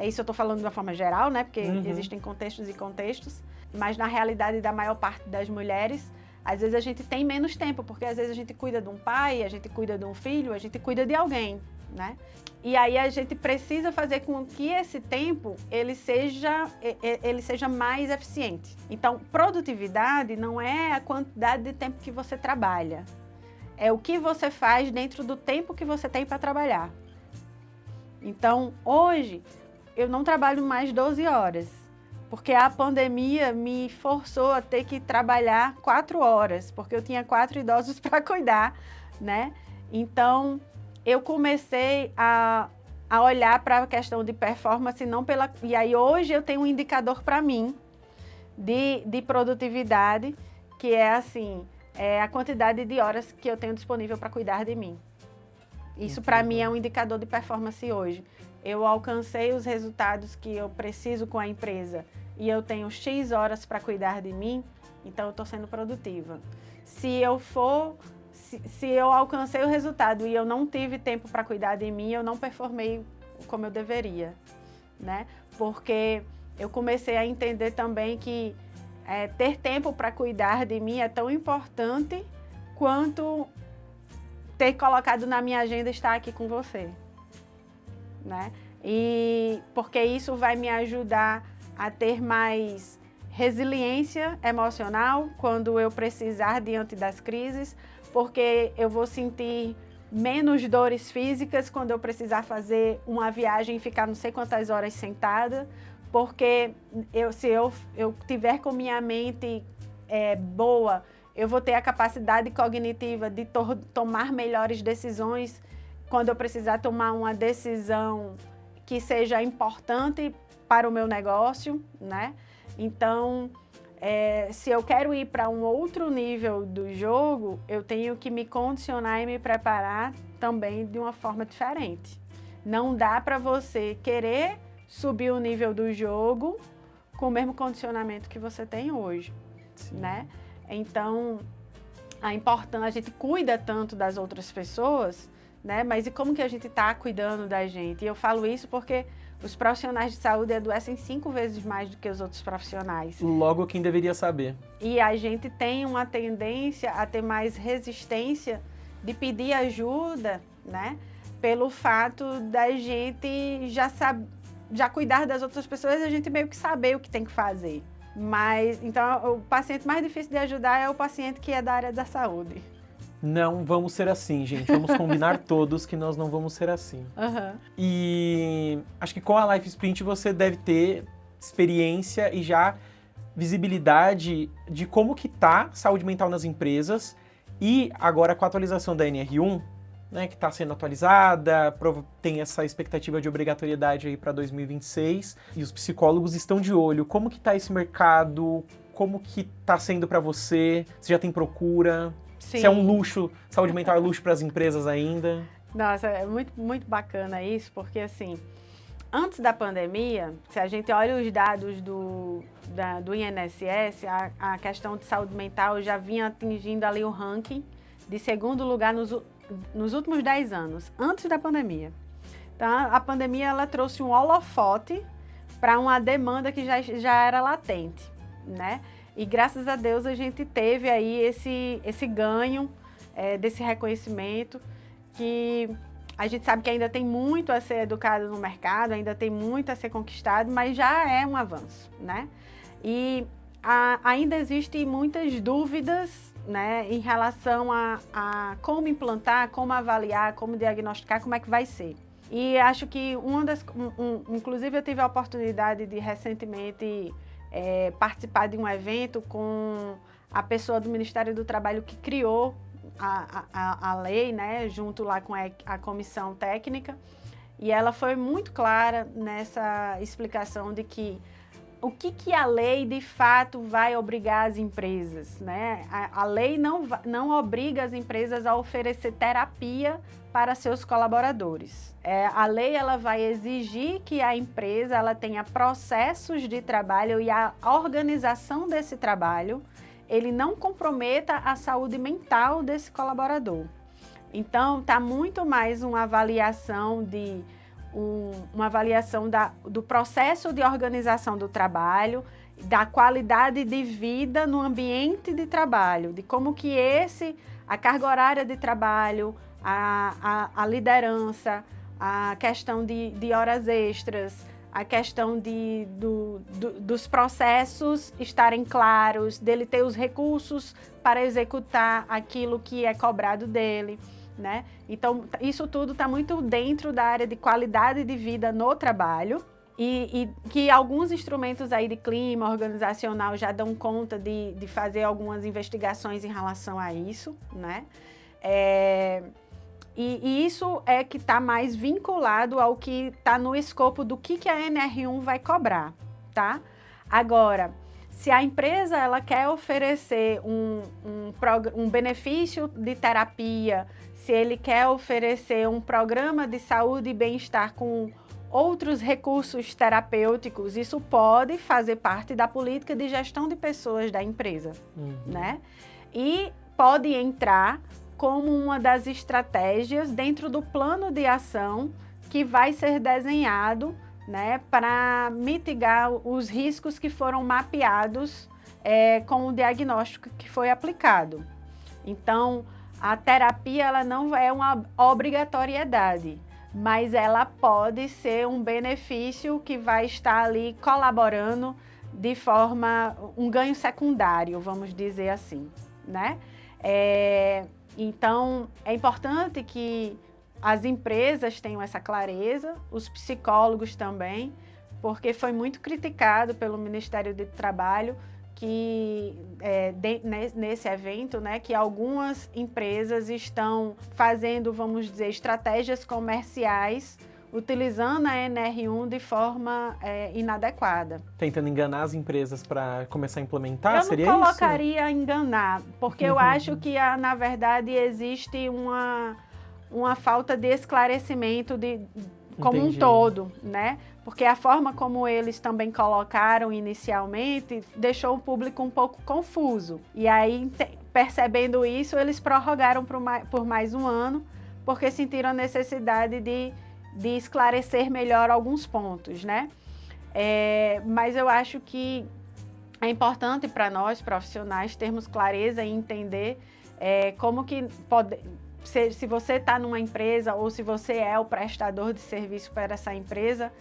Isso eu tô falando de uma forma geral, né? Porque existem contextos e contextos. Mas na realidade da maior parte das mulheres, às vezes a gente tem menos tempo, porque às vezes a gente cuida de um pai, a gente cuida de um filho, a gente cuida de alguém, né? E aí a gente precisa fazer com que esse tempo ele seja mais eficiente. Então, produtividade não é a quantidade de tempo que você trabalha, é o que você faz dentro do tempo que você tem para trabalhar. Então, hoje, eu não trabalho mais 12 horas, porque a pandemia me forçou a ter que trabalhar 4 horas, porque eu tinha 4 idosos para cuidar, né? Então, eu comecei a olhar para a questão de performance, e aí hoje eu tenho um indicador para mim de produtividade, que é assim, a quantidade de horas que eu tenho disponível para cuidar de mim. Isso para mim é um indicador de performance hoje. Eu alcancei os resultados que eu preciso com a empresa e eu tenho X horas para cuidar de mim, então eu estou sendo produtiva. Se eu alcancei o resultado e eu não tive tempo para cuidar de mim, eu não performei como eu deveria, né? Porque eu comecei a entender também que ter tempo para cuidar de mim é tão importante quanto ter colocado na minha agenda estar aqui com você, né? E porque isso vai me ajudar a ter mais resiliência emocional quando eu precisar diante das crises, porque eu vou sentir menos dores físicas quando eu precisar fazer uma viagem e ficar não sei quantas horas sentada, porque se eu tiver com minha mente boa, eu vou ter a capacidade cognitiva de tomar melhores decisões quando eu precisar tomar uma decisão que seja importante para o meu negócio, né? Então, se eu quero ir para um outro nível do jogo, eu tenho que me condicionar e me preparar também de uma forma diferente. Não dá para você querer subir o nível do jogo com o mesmo condicionamento que você tem hoje, né? Então, a gente cuida tanto das outras pessoas, né? Mas e como que a gente está cuidando da gente? E eu falo isso porque os profissionais de saúde adoecem 5 vezes mais do que os outros profissionais. Logo, quem deveria saber. E a gente tem uma tendência a ter mais resistência de pedir ajuda, né? Pelo fato da gente já cuidar das outras pessoas, a gente meio que saber o que tem que fazer. Mas, então, o paciente mais difícil de ajudar é o paciente que é da área da saúde. Não vamos ser assim, gente. Vamos combinar todos que nós não vamos ser assim. E acho que com a Life Sprint você deve ter experiência e já visibilidade de como que tá saúde mental nas empresas. E agora com a atualização da NR1, né, que está sendo atualizada, tem essa expectativa de obrigatoriedade aí para 2026. E os psicólogos estão de olho. Como que tá esse mercado? como que tá sendo para você? Se já tem procura? Sim. Se é um luxo, saúde mental é luxo para as empresas ainda? Nossa, é muito, muito bacana isso, porque assim, antes da pandemia, se a gente olha os dados do INSS, a questão de saúde mental já vinha atingindo ali o ranking de segundo lugar nos últimos 10 anos, antes da pandemia. Então, a pandemia ela trouxe um holofote para uma demanda que já era latente, né? E graças a Deus a gente teve aí esse ganho desse reconhecimento, que a gente sabe que ainda tem muito a ser educado no mercado, ainda tem muito a ser conquistado, mas já é um avanço, né? E ainda existem muitas dúvidas, né, em relação a como implantar, como avaliar, como diagnosticar, como é que vai ser. E acho que inclusive eu tive a oportunidade de recentemente participar de um evento com a pessoa do Ministério do Trabalho que criou a lei, né, junto lá com a comissão técnica, e ela foi muito clara nessa explicação de que o que a lei de fato vai obrigar as empresas, né? A lei não obriga as empresas a oferecer terapia para seus colaboradores. A lei ela vai exigir que a empresa ela tenha processos de trabalho e a organização desse trabalho ele não comprometa a saúde mental desse colaborador. Então, está muito mais uma avaliação do processo de organização do trabalho, da qualidade de vida no ambiente de trabalho, de como que a carga horária de trabalho, a liderança, a questão de horas extras, a questão dos processos estarem claros, dele ter os recursos para executar aquilo que é cobrado dele, né? Então, isso tudo está muito dentro da área de qualidade de vida no trabalho e que alguns instrumentos aí de clima organizacional já dão conta de fazer algumas investigações em relação a isso, né? E isso é que está mais vinculado ao que está no escopo do que a NR1 vai cobrar, tá? Agora, se a empresa ela quer oferecer um benefício de terapia, se ele quer oferecer um programa de saúde e bem-estar com outros recursos terapêuticos, isso pode fazer parte da política de gestão de pessoas da empresa, né? E pode entrar como uma das estratégias dentro do plano de ação que vai ser desenhado, né, para mitigar os riscos que foram mapeados com o diagnóstico que foi aplicado. Então, a terapia ela não é uma obrigatoriedade, mas ela pode ser um benefício que vai estar ali colaborando de forma, um ganho secundário, vamos dizer assim, né? Então, é importante que as empresas tenham essa clareza, os psicólogos também, porque foi muito criticado pelo Ministério do Trabalho que nesse evento, né, que algumas empresas estão fazendo, vamos dizer, estratégias comerciais utilizando a NR1 de forma inadequada. Tentando enganar as empresas para começar a implementar, seria isso? Eu não colocaria enganar, porque eu acho que, na verdade, existe uma falta de esclarecimento como um todo, né? Porque a forma como eles também colocaram inicialmente deixou o público um pouco confuso. E aí, percebendo isso, eles prorrogaram por mais um ano, porque sentiram a necessidade de esclarecer melhor alguns pontos, né? Mas eu acho que é importante para nós, profissionais, termos clareza e entender como que se você está numa empresa ou se você é o prestador de serviço para essa empresa,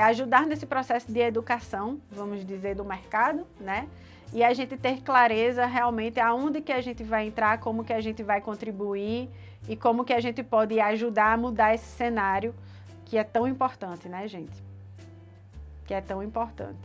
ajudar nesse processo de educação, vamos dizer, do mercado, né? E a gente ter clareza realmente aonde que a gente vai entrar, como que a gente vai contribuir e como que a gente pode ajudar a mudar esse cenário que é tão importante, né, gente? Que é tão importante.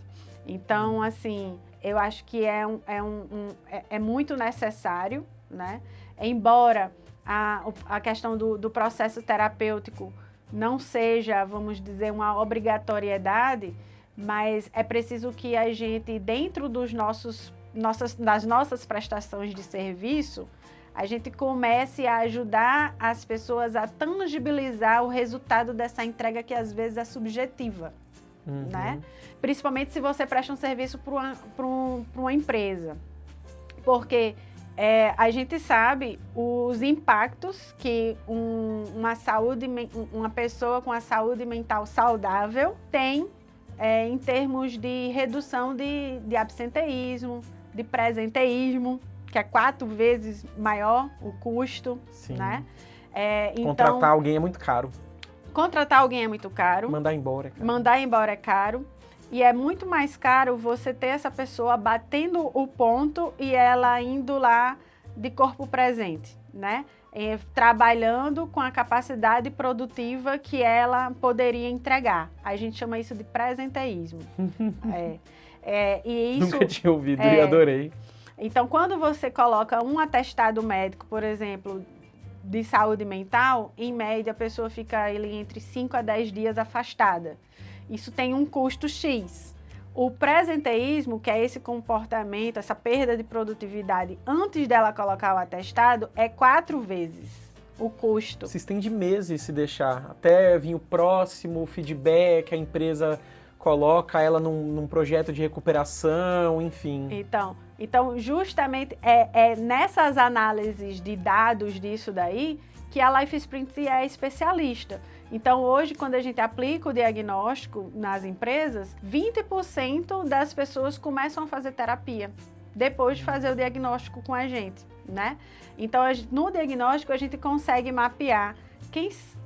Então, assim, eu acho que é muito necessário, né? Embora a questão do processo terapêutico não seja, vamos dizer, uma obrigatoriedade, mas é preciso que a gente, dentro dos nossos nas nossas prestações de serviço, a gente comece a ajudar as pessoas a tangibilizar o resultado dessa entrega que às vezes é subjetiva, né? Principalmente se você presta um serviço para uma empresa. Porque a gente sabe os impactos que uma pessoa com a saúde mental saudável tem em termos de redução de absenteísmo, de presenteísmo, que é 4 vezes maior o custo, Sim. né? Contratar alguém é muito caro. Contratar alguém é muito caro. Mandar embora é caro. Mandar embora é caro. E é muito mais caro você ter essa pessoa batendo o ponto e ela indo lá de corpo presente, né? Trabalhando com a capacidade produtiva que ela poderia entregar. A gente chama isso de presenteísmo. E isso, nunca tinha ouvido e adorei. Então, quando você coloca um atestado médico, por exemplo, de saúde mental, em média a pessoa fica entre 5 a 10 dias afastada. Isso tem um custo X. O presenteísmo, que é esse comportamento, essa perda de produtividade antes dela colocar o atestado, é 4 vezes o custo. Se estende meses se deixar, até vir o próximo feedback, a empresa coloca ela num projeto de recuperação, enfim. Então justamente é nessas análises de dados disso daí que a Life Sprint é especialista. Então, hoje, quando a gente aplica o diagnóstico nas empresas, 20% das pessoas começam a fazer terapia depois de fazer o diagnóstico com a gente, né? Então, no diagnóstico, a gente consegue mapear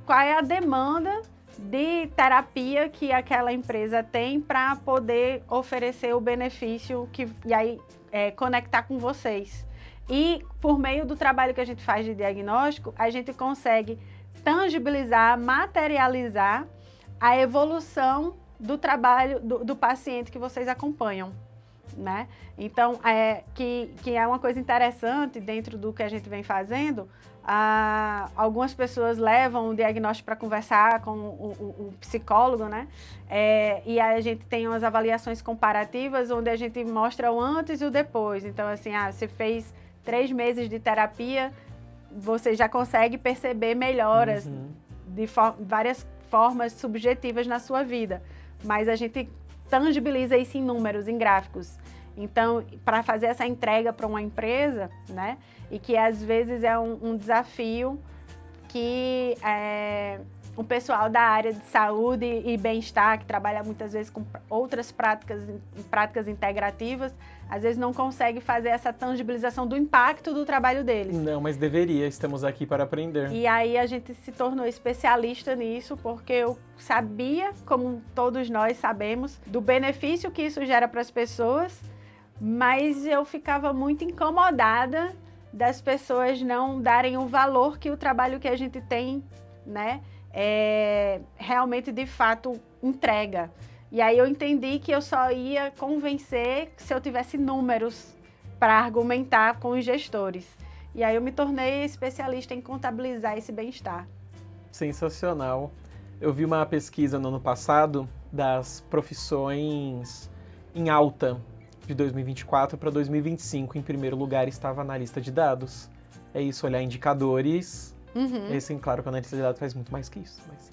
qual é a demanda de terapia que aquela empresa tem para poder oferecer o benefício e aí conectar com vocês. E, por meio do trabalho que a gente faz de diagnóstico, a gente consegue tangibilizar, materializar a evolução do trabalho do paciente que vocês acompanham, né? Então, que é uma coisa interessante dentro do que a gente vem fazendo. Algumas pessoas levam o diagnóstico para conversar com o psicólogo, né? E a gente tem umas avaliações comparativas onde a gente mostra o antes e o depois. Então, assim, você fez 3 meses de terapia, você já consegue perceber melhoras de várias formas subjetivas na sua vida. Mas a gente tangibiliza isso em números, em gráficos. Então, para fazer essa entrega para uma empresa, né? E que às vezes é um desafio que o pessoal da área de saúde e bem-estar, que trabalha muitas vezes com outras práticas integrativas, às vezes não consegue fazer essa tangibilização do impacto do trabalho deles. Não, mas deveria, estamos aqui para aprender. E aí a gente se tornou especialista nisso, porque eu sabia, como todos nós sabemos, do benefício que isso gera para as pessoas, mas eu ficava muito incomodada das pessoas não darem o valor que o trabalho que a gente tem, né, realmente, de fato, entrega. E aí eu entendi que eu só ia convencer se eu tivesse números para argumentar com os gestores. E aí eu me tornei especialista em contabilizar esse bem-estar. Sensacional. Eu vi uma pesquisa no ano passado das profissões em alta de 2024 para 2025. Em primeiro lugar estava na lista de dados. É isso, olhar indicadores. Esse, claro, que a analista de dados faz muito mais que isso, mas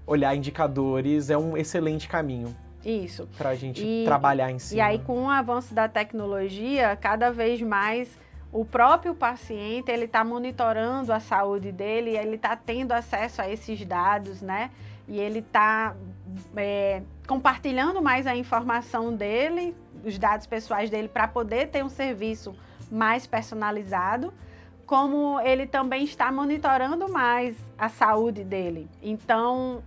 olhar indicadores é um excelente caminho. Isso. Para a gente trabalhar em cima. E aí, com o avanço da tecnologia, cada vez mais o próprio paciente, ele está monitorando a saúde dele, ele está tendo acesso a esses dados, né? E ele está compartilhando mais a informação dele, os dados pessoais dele, para poder ter um serviço mais personalizado, como ele também está monitorando mais a saúde dele. Então,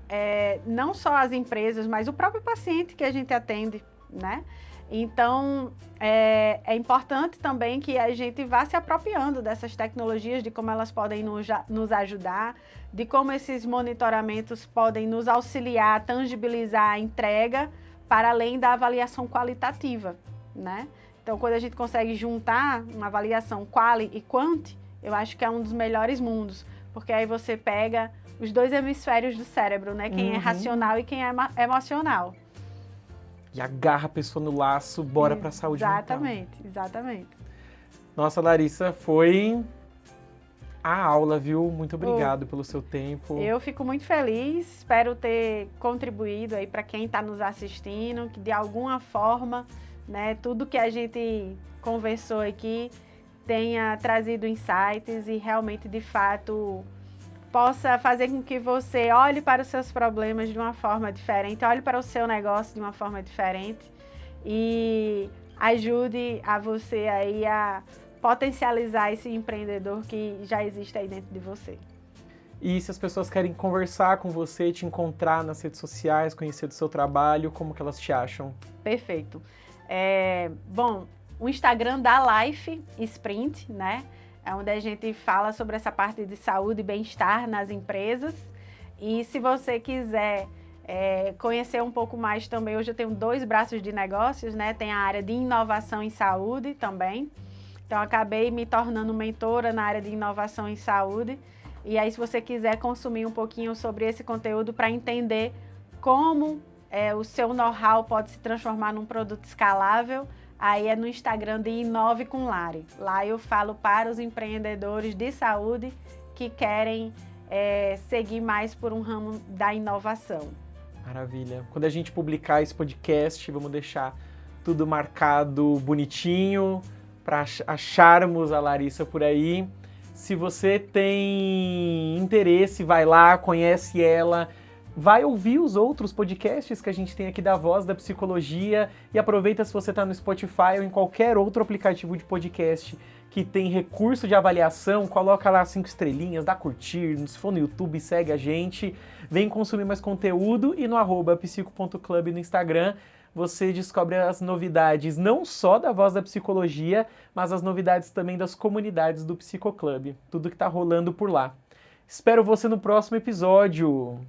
não só as empresas, mas o próprio paciente que a gente atende, né? Então, é importante também que a gente vá se apropriando dessas tecnologias, de como elas podem nos ajudar, de como esses monitoramentos podem nos auxiliar a tangibilizar a entrega para além da avaliação qualitativa, né? Então, quando a gente consegue juntar uma avaliação quali e quanti, eu acho que é um dos melhores mundos, porque aí você pega os 2 hemisférios do cérebro, né? Quem é racional e quem é emocional. e agarra a pessoa no laço, bora pra saúde mental. Exatamente. Nossa, Larissa, foi a aula, viu? Muito obrigado pelo seu tempo. Eu fico muito feliz, espero ter contribuído aí para quem está nos assistindo, que de alguma forma, né, tudo que a gente conversou aqui tenha trazido insights e realmente, de fato, possa fazer com que você olhe para os seus problemas de uma forma diferente, olhe para o seu negócio de uma forma diferente e ajude a você aí a potencializar esse empreendedor que já existe aí dentro de você. E se as pessoas querem conversar com você, te encontrar nas redes sociais, conhecer do seu trabalho, como que elas te acham? Perfeito. Bom, o Instagram da Life Sprint, né? É onde a gente fala sobre essa parte de saúde e bem-estar nas empresas. E se você quiser conhecer um pouco mais também, hoje eu tenho 2 braços de negócios, né? Tem a área de inovação em saúde também. Então, acabei me tornando mentora na área de inovação em saúde. E aí, se você quiser consumir um pouquinho sobre esse conteúdo para entender como o seu know-how pode se transformar num produto escalável, aí é no Instagram de Inove com Lari. Lá eu falo para os empreendedores de saúde que querem seguir mais por um ramo da inovação. Maravilha. Quando a gente publicar esse podcast, vamos deixar tudo marcado bonitinho, para acharmos a Larissa por aí. Se você tem interesse, vai lá, conhece ela, vai ouvir os outros podcasts que a gente tem aqui da Voz da Psicologia e aproveita se você está no Spotify ou em qualquer outro aplicativo de podcast que tem recurso de avaliação, coloca lá 5 estrelinhas, dá curtir, se for no YouTube, segue a gente, vem consumir mais conteúdo e no @psico.club no Instagram você descobre as novidades não só da Voz da Psicologia, mas as novidades também das comunidades do Psicoclub. Tudo que tá rolando por lá. Espero você no próximo episódio.